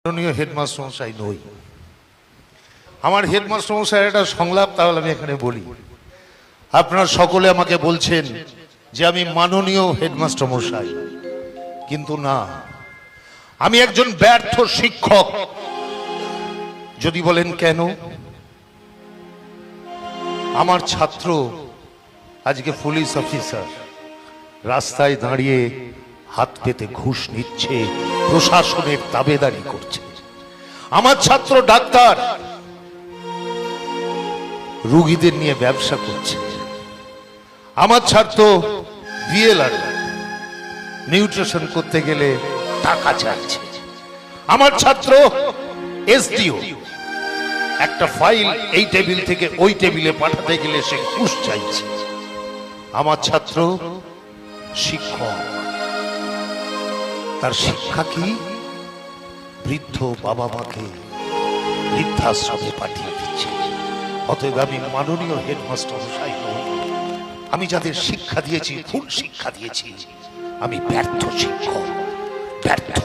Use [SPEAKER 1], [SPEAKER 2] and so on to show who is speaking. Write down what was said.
[SPEAKER 1] মাননীয় হেডমাস্টার মশাই নই। আমার হেডমাস্টার মশাই একটা সংলাপ, তাহলে আমি এখানে বলি। আপনারা সকলে আমাকে বলছেন যে আমি মাননীয় হেডমাস্টার মশাই, কিন্তু না, আমি একজন ব্যর্থ শিক্ষক। যদি বলেন কেন? আমার ছাত্র আজকে পুলিশ অফিসার, রাস্তায় দাঁড়িয়ে হাত পেতে ঘুষ নিচ্ছে, প্রশাসনের তাবেদারি করছে। আমার ছাত্র ডাক্তার, রোগীদের নিয়ে ব্যবসা করছে। আমার ছাত্র বিএলআর, নিউট্রিশন করতে গেলে টাকা চাইছে। আমার ছাত্র এসডিও, একটা ফাইল এই টেবিল থেকে ওই টেবিলে পাঠাতে গেলে সে ঘুষ চাইছে। আমার ছাত্র শিক্ষক, তার শিক্ষা কি? বৃদ্ধ বাবা মাকে বৃদ্ধাশ্রমে পাঠিয়ে দিচ্ছে। অতএব আমি মাননীয় হেডমাস্টার মশাই নই। আমি যাদের শিক্ষা দিয়েছি, ভুল শিক্ষা দিয়েছি। আমি ব্যর্থ শিক্ষক, ব্যর্থ